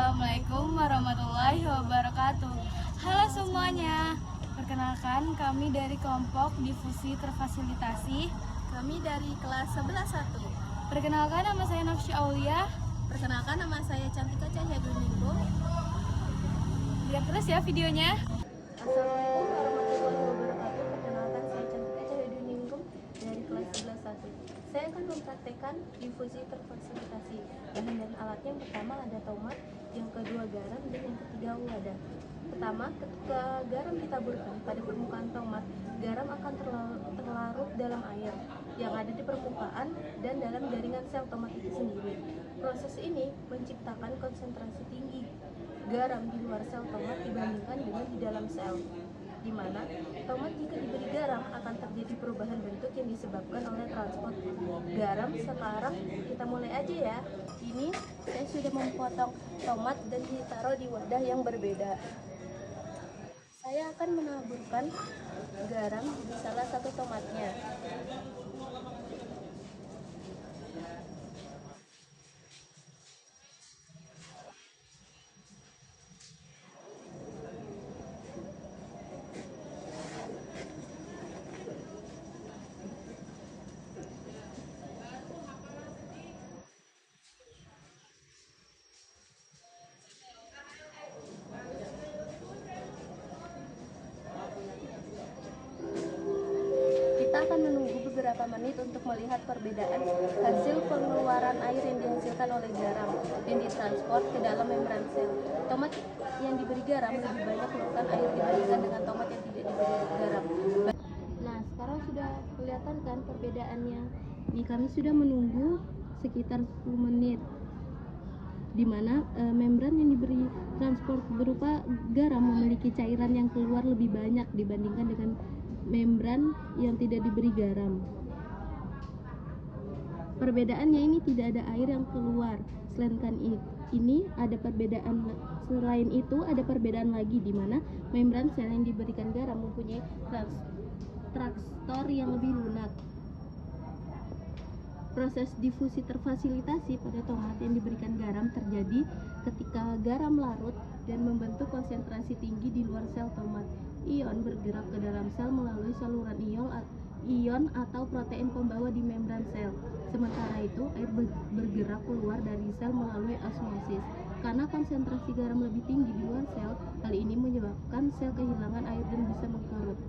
Assalamualaikum warahmatullahi wabarakatuh. Halo semuanya, perkenalkan kami dari kelompok difusi terfasilitasi. Kami dari kelas 11-1. Perkenalkan, nama saya Nafsi Aulia. Perkenalkan, nama saya Cantika Cahyaduninggo. Lihat terus ya videonya. Assalamualaikum warahmatullahi wabarakatuh. Perkenalkan, saya Cantika Cahyaduninggo dari kelas 11-1. Saya akan mempraktekkan difusi terfasilitasi. Bahan dan alatnya yang pertama ada tomat, yang kedua garam, dan yang ketiga wadah. Pertama, ketika garam ditaburkan pada permukaan tomat, garam akan terlarut dalam air yang ada di permukaan dan dalam jaringan sel tomat itu sendiri. Proses ini menciptakan konsentrasi tinggi garam di luar sel tomat dibandingkan dengan di dalam sel, di mana tomat jika diberi garam akan terjadi perubahan bentuk yang disebabkan oleh transport garam. Sekarang kita mulai aja ya. Ini saya sudah memotong tomat dan ditaruh di wadah yang berbeda. Saya akan menaburkan garam di salah satu tomatnya. Kita akan menunggu beberapa menit untuk melihat perbedaan hasil pengeluaran air yang dihasilkan oleh garam yang ditransport ke dalam membran sel. Tomat yang diberi garam lebih banyak mengeluarkan air dibandingkan dengan tomat yang tidak diberi garam. Nah, sekarang sudah kelihatan kan perbedaannya. Nih, kami sudah menunggu sekitar 10 menit, di mana membran yang diberi transport berupa garam memiliki cairan yang keluar lebih banyak dibandingkan dengan membran yang tidak diberi garam. Perbedaannya ini tidak ada air yang keluar. Selain itu ada perbedaan lagi, di mana membran sel yang diberikan garam mempunyai traktor yang lebih lunak. Proses difusi terfasilitasi pada tomat yang diberikan garam terjadi ketika garam larut dan membentuk konsentrasi tinggi di luar sel tomat. Ion bergerak ke dalam sel melalui saluran ion atau protein pembawa di membran sel. Sementara itu, air bergerak keluar dari sel melalui osmosis. Karena konsentrasi garam lebih tinggi di luar sel, hal ini menyebabkan sel kehilangan air dan bisa mengkerut.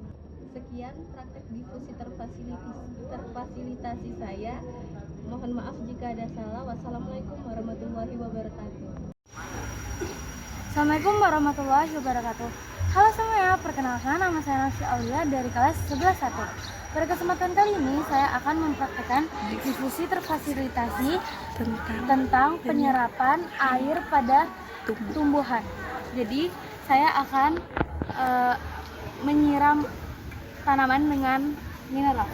Sekian praktek difusi terfasilitasi saya. Mohon maaf jika ada salah. Wassalamualaikum warahmatullahi wabarakatuh. Assalamualaikum warahmatullahi wabarakatuh. Halo semuanya, perkenalkan, nama saya Nafsi Aulia dari kelas 11-1. Pada kesempatan kali ini saya akan mempraktikkan difusi terfasilitasi tentang penyerapan air pada tumbuhan. Jadi saya akan menyiram tanaman dengan mineral.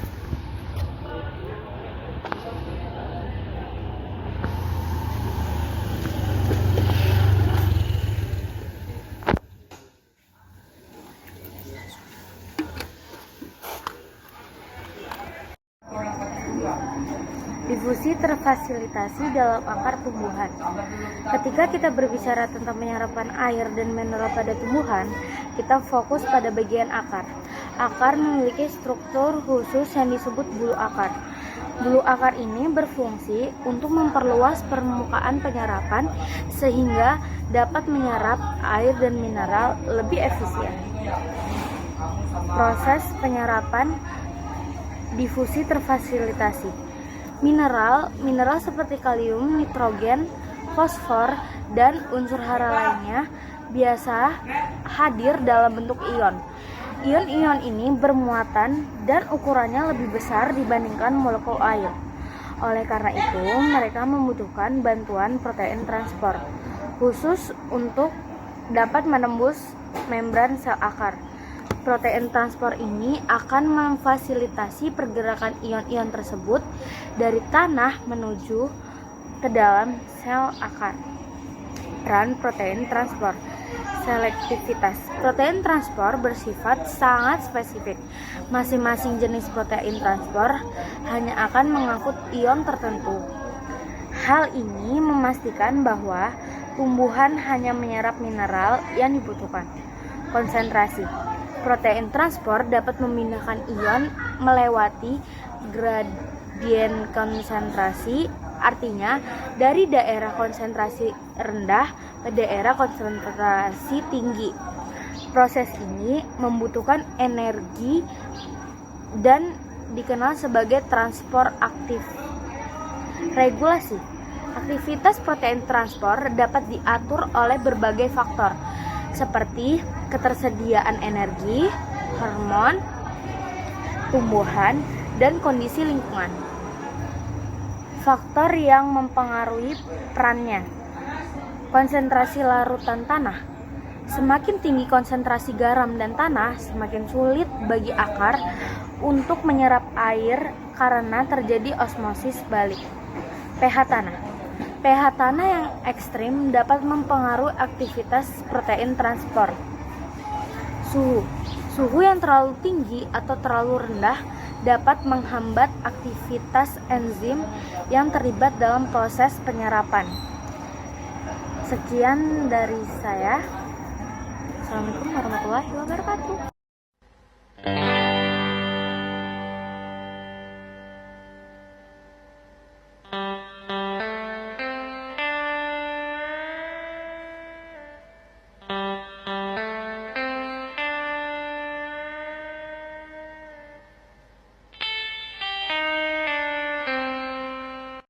Difusi terfasilitasi dalam akar tumbuhan. Ketika kita berbicara tentang penyerapan air dan mineral pada tumbuhan, kita fokus pada bagian akar. Akar memiliki struktur khusus yang disebut bulu akar. Bulu akar ini berfungsi untuk memperluas permukaan penyerapan sehingga dapat menyerap air dan mineral lebih efisien. Proses penyerapan difusi terfasilitasi. Mineral seperti kalium, nitrogen, fosfor, dan unsur hara lainnya biasa hadir dalam bentuk ion. Ion-ion ini bermuatan dan ukurannya lebih besar dibandingkan molekul air. Oleh karena itu, mereka membutuhkan bantuan protein transport khusus untuk dapat menembus membran sel akar. Protein transport ini akan memfasilitasi pergerakan ion-ion tersebut dari tanah menuju ke dalam sel akar. Peran protein transport. Selektivitas. Protein transport bersifat sangat spesifik. Masing-masing jenis protein transport hanya akan mengangkut ion tertentu. Hal ini memastikan bahwa tumbuhan hanya menyerap mineral yang dibutuhkan. Konsentrasi. Protein transport dapat memindahkan ion melewati gradien konsentrasi, artinya dari daerah konsentrasi rendah ke daerah konsentrasi tinggi. Proses ini membutuhkan energi dan dikenal sebagai transport aktif. Regulasi. Aktivitas protein transport dapat diatur oleh berbagai faktor, seperti ketersediaan energi, hormon, tumbuhan, dan kondisi lingkungan. Faktor yang mempengaruhi perannya. Konsentrasi larutan tanah. Semakin tinggi konsentrasi garam dan tanah, semakin sulit bagi akar untuk menyerap air karena terjadi osmosis balik. pH tanah. pH tanah yang ekstrim dapat mempengaruhi aktivitas protein transport. Suhu yang terlalu tinggi atau terlalu rendah dapat menghambat aktivitas enzim yang terlibat dalam proses penyerapan. Sekian dari saya. Assalamualaikum warahmatullahi wabarakatuh.